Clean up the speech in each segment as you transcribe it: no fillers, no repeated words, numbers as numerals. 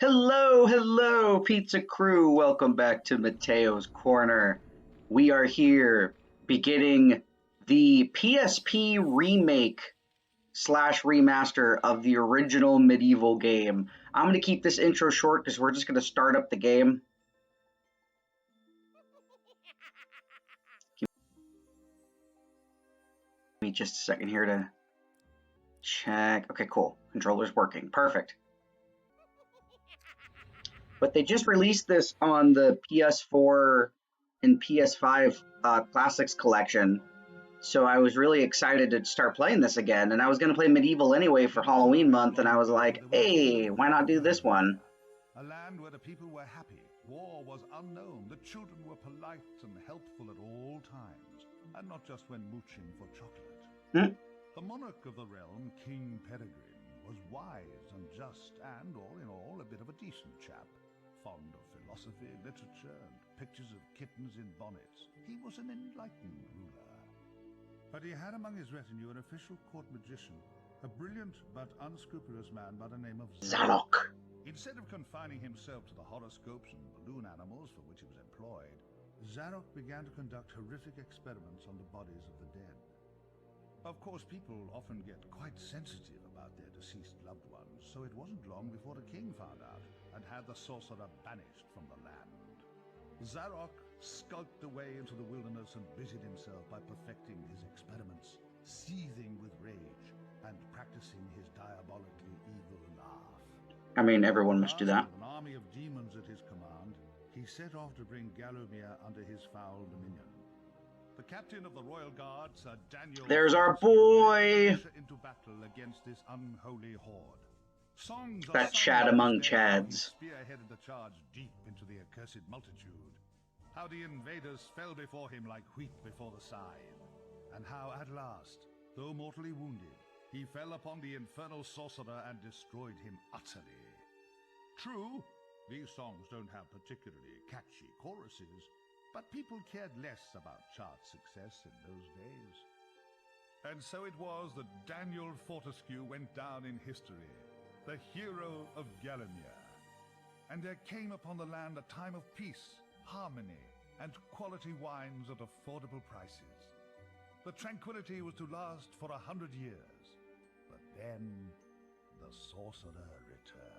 Hello, hello, pizza crew. Welcome back to Matteo's Corner. We are here beginning the PSP remake slash remaster of the original MediEvil game. I'm going to keep this intro short because we're just going to start up the game. Give me just a second here to check. Okay, cool. Controller's working. Perfect. But they just released this on the PS4 and PS5 Classics collection, so I was really excited to start playing this again. And I was going to play MediEvil anyway for Halloween month, and I was like, hey, why not do this one? A land where the people were happy, war was unknown, the children were polite and helpful at all times, and not just when mooching for chocolate. The monarch of the realm, King Peregrine, was wise and just, and all in all, a bit of a decent chap. Fond of philosophy, literature, and pictures of kittens in bonnets. He was an enlightened ruler. But he had among his retinue an official court magician, a brilliant but unscrupulous man by the name of Zadok. Instead of confining himself to the horoscopes and balloon animals for which he was employed, Zadok began to conduct horrific experiments on the bodies of the dead. Of course, people often get quite sensitive about their deceased loved ones, so it wasn't long before the king found out and had the sorcerer banished from the land. Zadok skulked away into the wilderness and busied himself by perfecting his experiments, seething with rage and practicing his diabolically evil laugh. I mean, everyone must do that. With an army of demons at his command, he set off to bring Gallowmere under his foul dominion. The captain of the royal guard, Sir Daniel, there's our boy, into battle against this unholy horde. Songs that Chad among Chads. He spearheaded the charge deep into the accursed multitude. How the invaders fell before him like wheat before the scythe, and how at last, though mortally wounded, he fell upon the infernal sorcerer and destroyed him utterly. True, these songs don't have particularly catchy choruses, but people cared less about chart success in those days. And so it was that Daniel Fortescue went down in history, the hero of Gallowmere. And there came upon the land a time of peace, harmony, and quality wines at affordable prices. The tranquility was to last for 100 years, but then the sorcerer returned.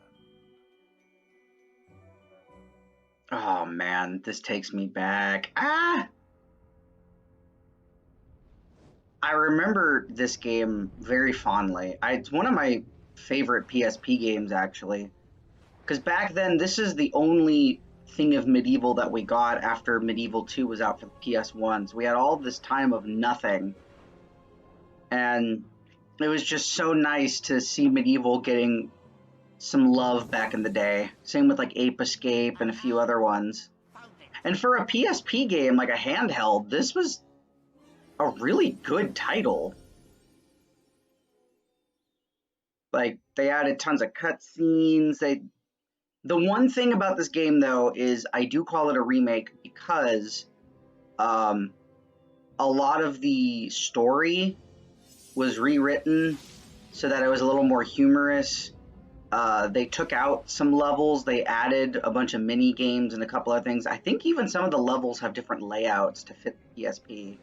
Oh man, this takes me back. I remember this game very fondly. It's one of my favorite PSP games, actually. Because back then, this is the only thing of MediEvil that we got after MediEvil 2 was out for the PS1. So we had all this time of nothing. And it was just so nice to see MediEvil getting some love back in the day. Same with like Ape Escape and a few other ones. And for a PSP game, like a handheld, this was a really good title. Like, they added tons of cutscenes. The one thing about this game, though, is I do call it a remake because a lot of the story was rewritten so that it was a little more humorous. They took out some levels, they added a bunch of mini games and a couple other things. I think even some of the levels have different layouts to fit the PSP.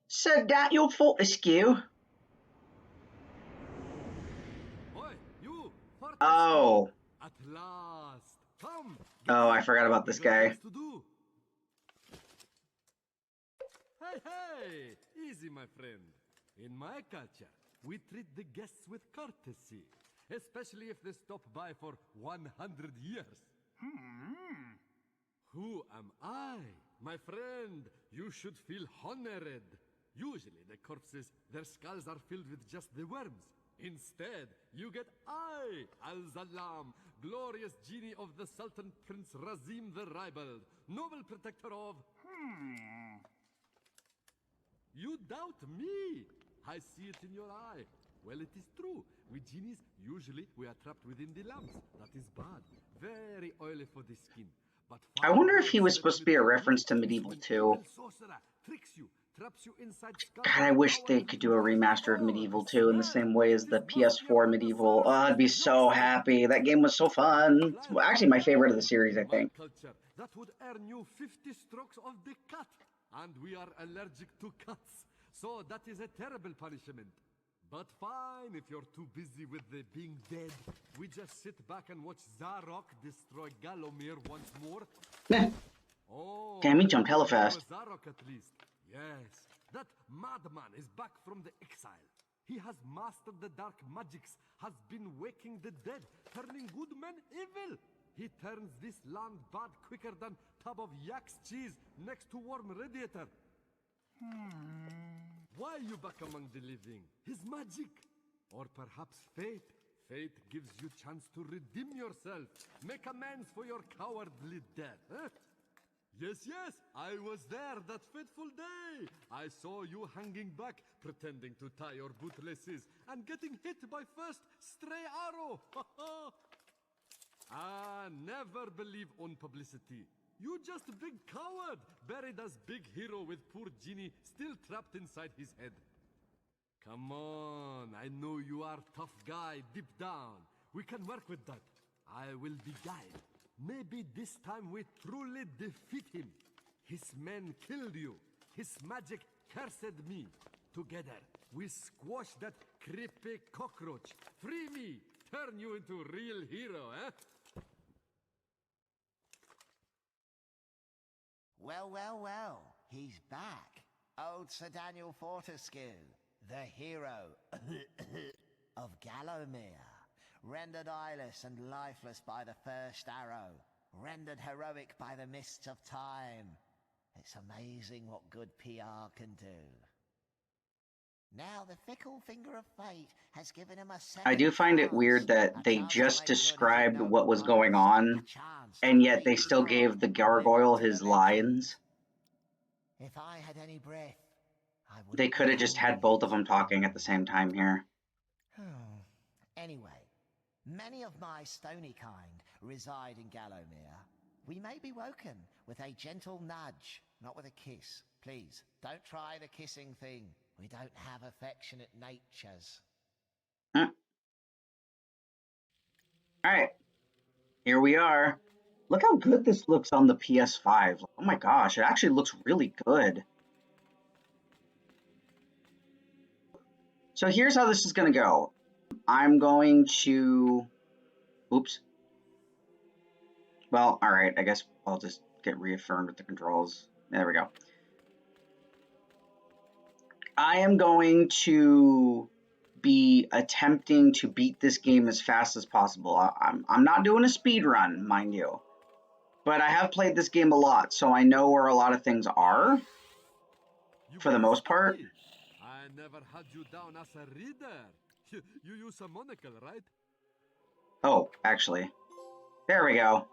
Sir Daniel Fortescue. Oi, you, Fortescue! Oh, At last! Come, get oh, up! I forgot about We this got guy. things to do. Hey, hey! Easy, my friend. In my culture, we treat the guests with courtesy, especially if they stop by for 100 years. Who am I? My friend, you should feel honored. Usually the corpses, their skulls are filled with just the worms. Instead, you get I, Al-Zalam, glorious genie of the Sultan Prince Razim the Ribald, noble protector of... You doubt me? I see it in your eye. Well, it is true. We genies, usually we are trapped within the lamps. That is bad. Very oily for the skin. But I fire wonder if he works was better supposed to with be a fire reference to is Medieval when 2. evil sorcerer tricks you, traps you inside skull God, with I wish power they you could do a cannot. remaster of Oh, I Medieval 2 in the swear, same way as this the must be a PS4 Medieval. Oh, I'd brontosaurus be with so youngster. happy. That game was so fun. It's Apply that actually my favorite of now. the series, I In my think. culture, that would earn you 50 strokes of the cat. And we are allergic to cats. So that is a terrible punishment. But fine, if you're too busy with the being dead, we just sit back and watch Zarok destroy Galomir once more. Meh. Oh, Damn, he jumped you hella remember fast. Zarok at least. Yes, that madman is back from the exile. He has mastered the dark magics, has been waking the dead, turning good men evil. He turns this land bad quicker than tub of yak's cheese next to warm radiator. Why you back among the living? His magic. Or perhaps fate. Fate gives you chance to redeem yourself. Make amends for your cowardly death. Eh? Yes, yes, I was there that fateful day. I saw you hanging back, pretending to tie your bootlaces, and getting hit by first stray arrow. Ah, never believe on publicity. You just big coward, buried as big hero with poor genie still trapped inside his head. Come on, I know you are tough guy deep down. We can work with that. I will be guide. Maybe this time we truly defeat him. His men killed you. His magic cursed me. Together, we squash that creepy cockroach. Free me. Turn you into real hero, eh? Well, well, well, he's back. Old Sir Daniel Fortescue, the hero of Gallowmere, rendered eyeless and lifeless by the first arrow, rendered heroic by the mists of time. It's amazing what good PR can do. Now the fickle finger of fate has given him a second I do find it chance. weird that A they chance to just make good his described ignoble what was going past. A on, chance to and yet they defeat still Zarok gave the and live up gargoyle to the his legend. lines. If I had any breath, I They wouldn't be could have just holding had both of it. them talking at the same time here. Anyway, many of my stony kind reside in Gallowmere. We may be woken with a gentle nudge, not with a kiss. Please, don't try the kissing thing. We don't have affectionate natures. Alright, here we are. Look how good this looks on the PS5. Oh my gosh, it actually looks really good. So here's how this is going to go. I'm going to... Oops. Well, alright, I guess I'll just get reaffirmed with the controls. There we go. I am going to be attempting to beat this game as fast as possible. I'm not doing a speed run, mind you. But I have played this game a lot, so I know where a lot of things are, You for the been most part. study? I never had you down as a reader. You use a monocle, right? Oh, actually. There we go.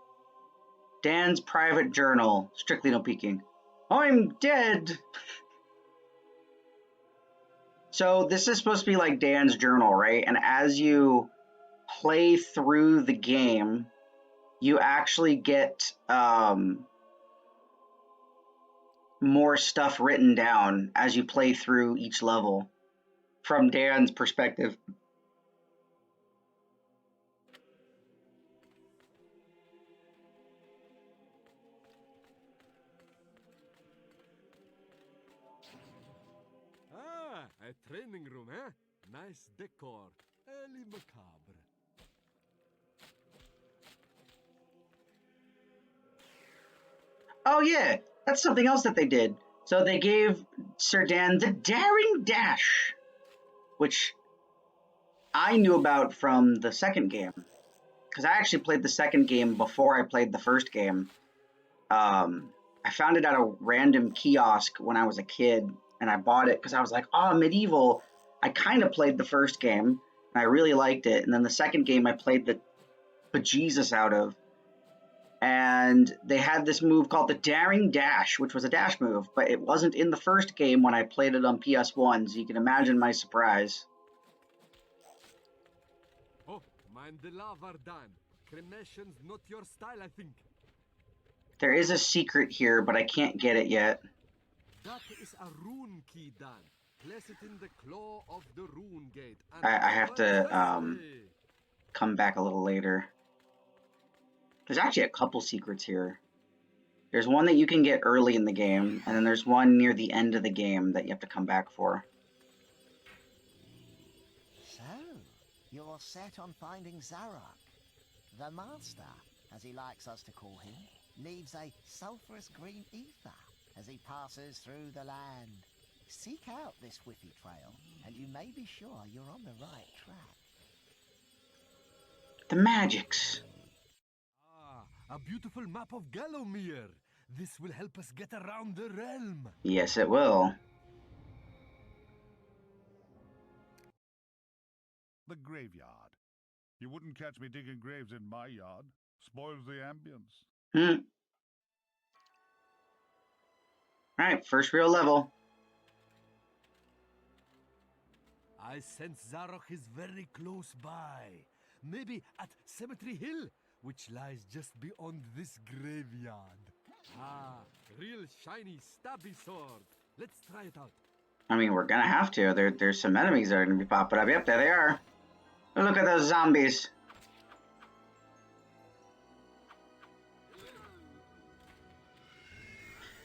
Dan's private journal. Strictly no peeking. I'm dead! So this is supposed to be like Dan's journal, right? And as you play through the game, you actually get more stuff written down as you play through each level from Dan's perspective. A training room, eh? Nice decor. Early macabre. Oh yeah, that's something else that they did. So they gave Sir Dan the Daring Dash, which I knew about from the second game. Because I actually played the second game before I played the first game. I found it at a random kiosk when I was a kid, and I bought it because I was like, oh, MediEvil. I kind of played the first game, and I really liked it. And then the second game I played the bejesus out of. And they had this move called the Daring Dash, which was a dash move, but it wasn't in the first game when I played it on PS1, so you can imagine my surprise. Oh, mind the lava done. Cremation's not your style, I think. There is a secret here, but I can't get it yet. That is a rune key, Dan. Place it in the claw of the rune gate. I have to come back a little later. There's actually a couple secrets here. There's one that you can get early in the game, and then there's one near the end of the game that you have to come back for. So, you're set on finding Zarok. The Master, as he likes us to call him, leaves a sulphurous green ether as he passes through the land. Seek out this whiffy trail, and you may be sure you're on the right track. The magics. A beautiful map of Gallowmere. This will help us get around the realm. Yes, it will. The graveyard. You wouldn't catch me digging graves in my yard. Spoils the ambience. Alright, first real level. I sense Zarok is very close by. Maybe at Cemetery Hill, which lies just beyond this graveyard. Ah, real shiny stabby sword. Let's try it out. I mean, we're gonna have to. There's some enemies that are gonna be popping up. Yep, there they are. Oh, look at those zombies.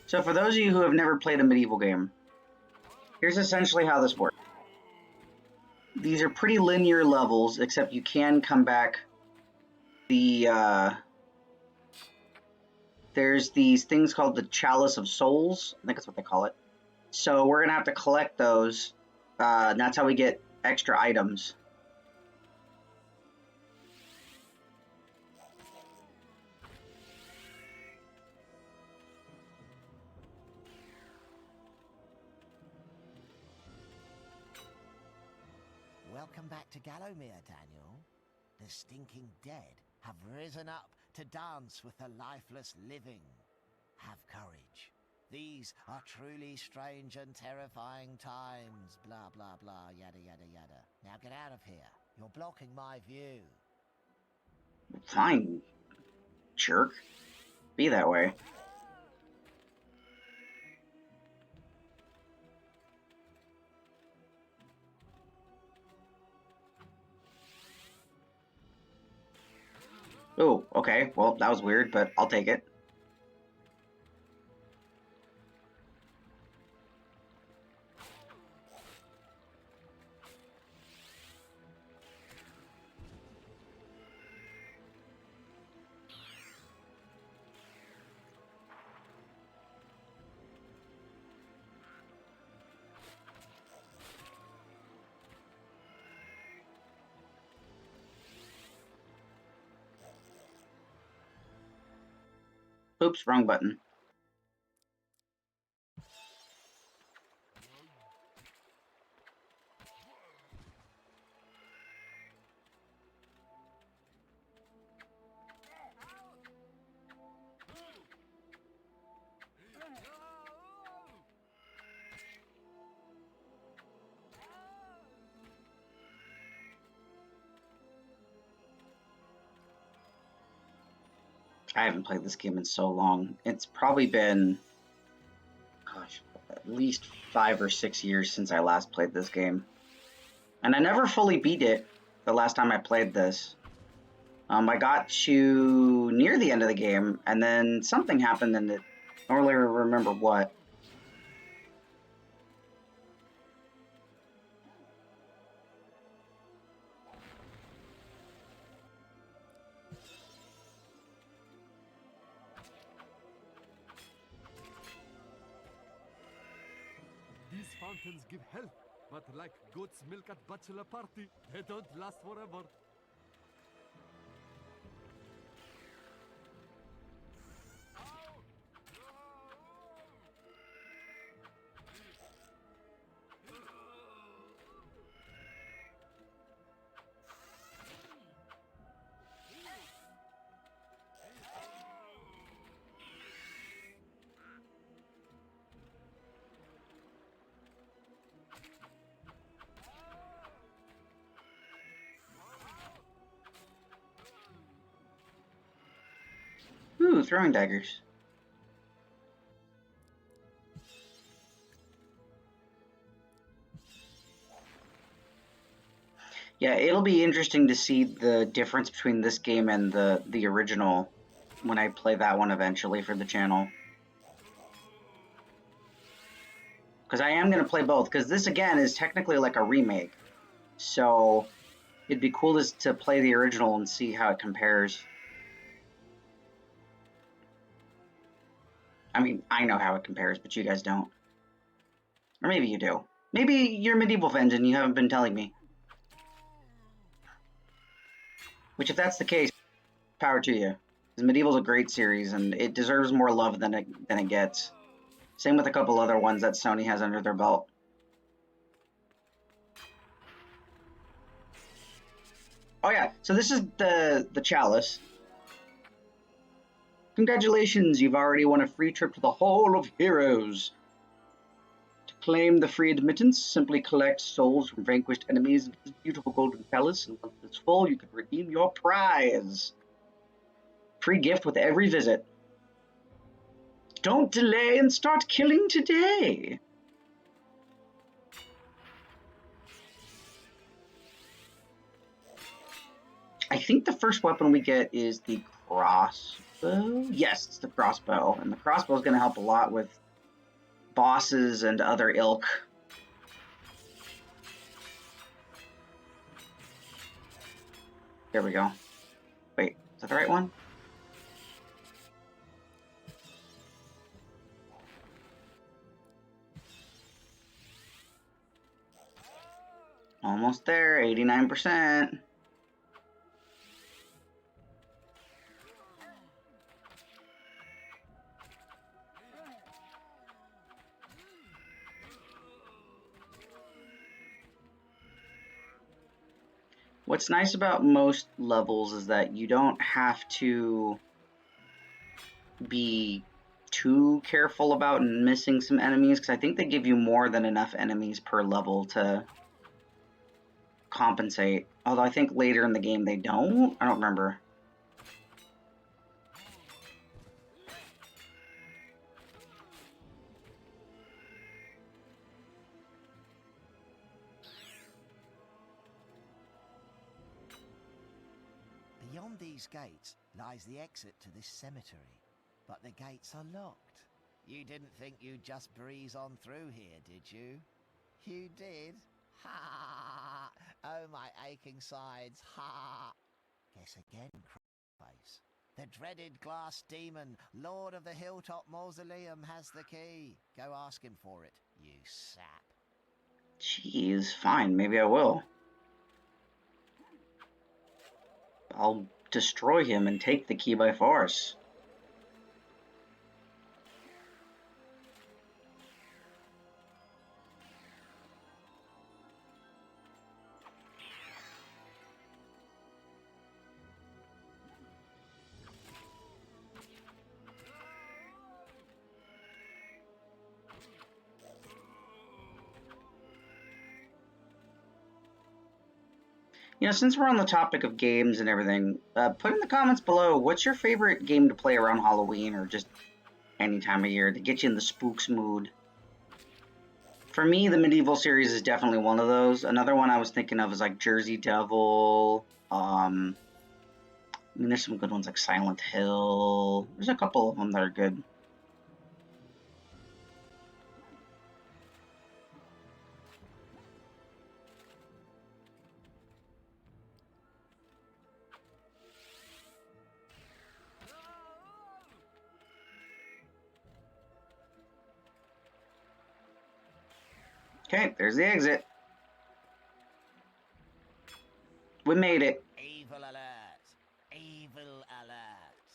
So for those of you who have never played a MediEvil game, here's essentially how this works. These are pretty linear levels, except you can come back. There's these things called the Chalice of Souls. I think that's what they call it. So we're going to have to collect those. And that's how we get extra items. Welcome back to Gallowmere, Daniel. The stinking dead have risen up to dance with the lifeless living. Have courage. These are truly strange and terrifying times. Blah, blah, blah, yada, yada, yada. Now get out of here. You're blocking my view. Fine, jerk. Be that way. Oh, okay. Well, that was weird, but I'll take it. Oops, wrong button. I haven't played this game in so long. It's probably been, gosh, at least 5 or 6 years since I last played this game. And I never fully beat it the last time I played this. I got to near the end of the game, and then something happened, and I don't really remember what. fountains give health, but like goat's milk at bachelor party, they don't last forever. Ooh, throwing daggers. Yeah, it'll be interesting to see the difference between this game and the original when I play that one eventually for the channel. Because I am going to play both, because this, again, is technically like a remake. So it'd be cool to play the original and see how it compares. I mean, I know how it compares, but you guys don't. Or maybe you do. Maybe you're medieval fans and you haven't been telling me. Which, if that's the case, power to you. Because Medieval's a great series, and it deserves more love than it gets. Same with a couple other ones that Sony has under their belt. Oh yeah, so this is the chalice. Congratulations, you've already won a free trip to the Hall of Heroes. To claim the free admittance, simply collect souls from vanquished enemies in this beautiful golden palace, and once it's full, you can redeem your prize. Free gift with every visit. Don't delay and start killing today. I think the first weapon we get is the crossbow. Yes, it's the crossbow. And the crossbow is going to help a lot with bosses and other ilk. There we go. Wait, is that the right one? Almost there, 89%. What's nice about most levels is that you don't have to be too careful about missing some enemies, because I think they give you more than enough enemies per level to compensate. Although I think later in the game they don't. I don't remember. Beyond these gates lies the exit to this cemetery, but the gates are locked. You didn't think you'd just breeze on through here, did you? You did? Ha! Oh, my aching sides, ha! Guess again, Face. The dreaded glass demon, Lord of the Hilltop Mausoleum, has the key. Go ask him for it, you sap. Jeez, fine, maybe I will. I'll destroy him and take the key by force. You know, since we're on the topic of games and everything, put in the comments below, what's your favorite game to play around Halloween or just any time of year to get you in the spooks mood? For me, the MediEvil series is definitely one of those. Another one I was thinking of is like Jersey Devil. I mean, there's some good ones like Silent Hill. There's a couple of them that are good. Okay, there's the exit. We made it. Evil alert! Evil alert!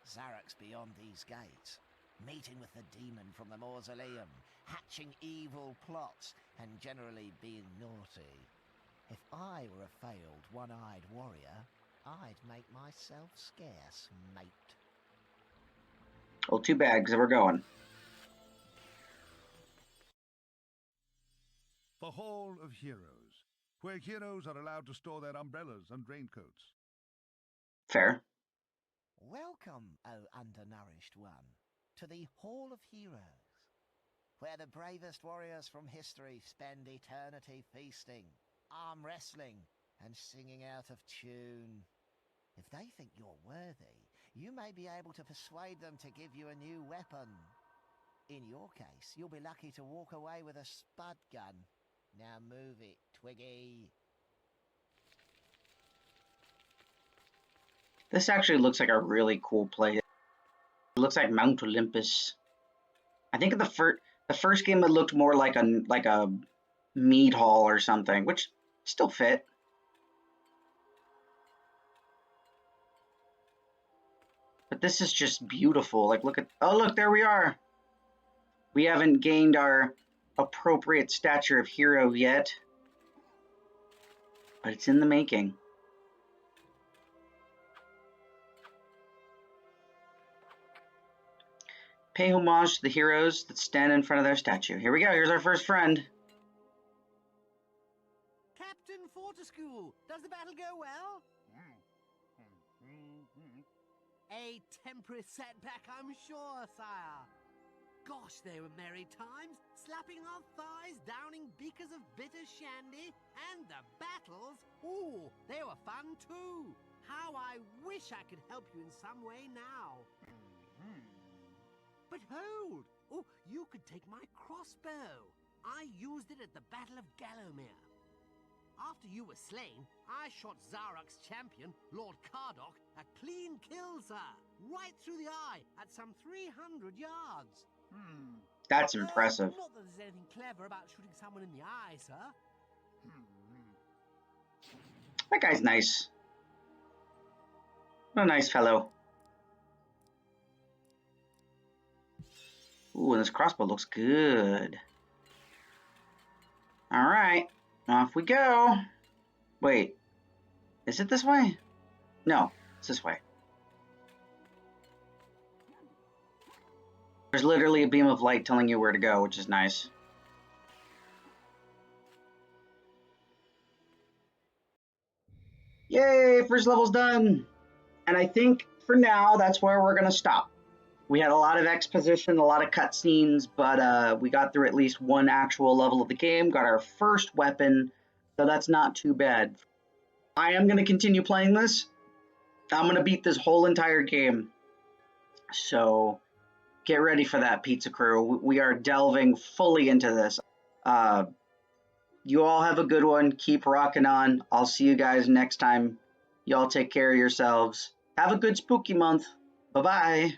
Zarak's beyond these gates, meeting with the demon from the mausoleum, hatching evil plots, and generally being naughty. If I were a failed one-eyed warrior, I'd make myself scarce, mate. Well, too bad, because we're going. The Hall of Heroes, where heroes are allowed to store their umbrellas and raincoats. Fair. Welcome, O undernourished one, to the Hall of Heroes, where the bravest warriors from history spend eternity feasting, arm wrestling, and singing out of tune. If they think you're worthy, you may be able to persuade them to give you a new weapon. In your case, you'll be lucky to walk away with a spud gun. Now move it, Twiggy. This actually looks like a really cool place. It looks like Mount Olympus. I think the first game it looked more like a mead hall or something, which still fit. But this is just beautiful. Like, look, there we are. We haven't gained our appropriate stature of hero yet, but it's in the making. Pay homage to the heroes that stand in front of their statue. Here we go. Here's our first friend. Captain Fortescue, does the battle go well? A temporary setback, I'm sure, sire. Gosh, they were merry times, slapping our thighs, downing beakers of bitter shandy, and the battles, ooh, they were fun too. How I wish I could help you in some way now. But hold! Oh, you could take my crossbow. I used it at the Battle of Gallowmere. After you were slain, I shot Zarak's champion, Lord Cardok, a clean kill, sir. Right through the eye, at some 300 yards. That's impressive. Not that there's anything clever about shooting someone in the eye, sir. That guy's nice. What a nice fellow. Ooh, and this crossbow looks good. Alright, off we go. Wait, is it this way? No, it's this way. There's literally a beam of light telling you where to go, which is nice. Yay, first level's done. And I think for now, that's where we're going to stop. We had a lot of exposition, a lot of cutscenes, but we got through at least one actual level of the game, got our first weapon, so that's not too bad. I am going to continue playing this. I'm going to beat this whole entire game. So get ready for that, Pizza Crew. We are delving fully into this. You all have a good one. Keep rocking on. I'll see you guys next time. Y'all take care of yourselves. Have a good spooky month. Bye-bye.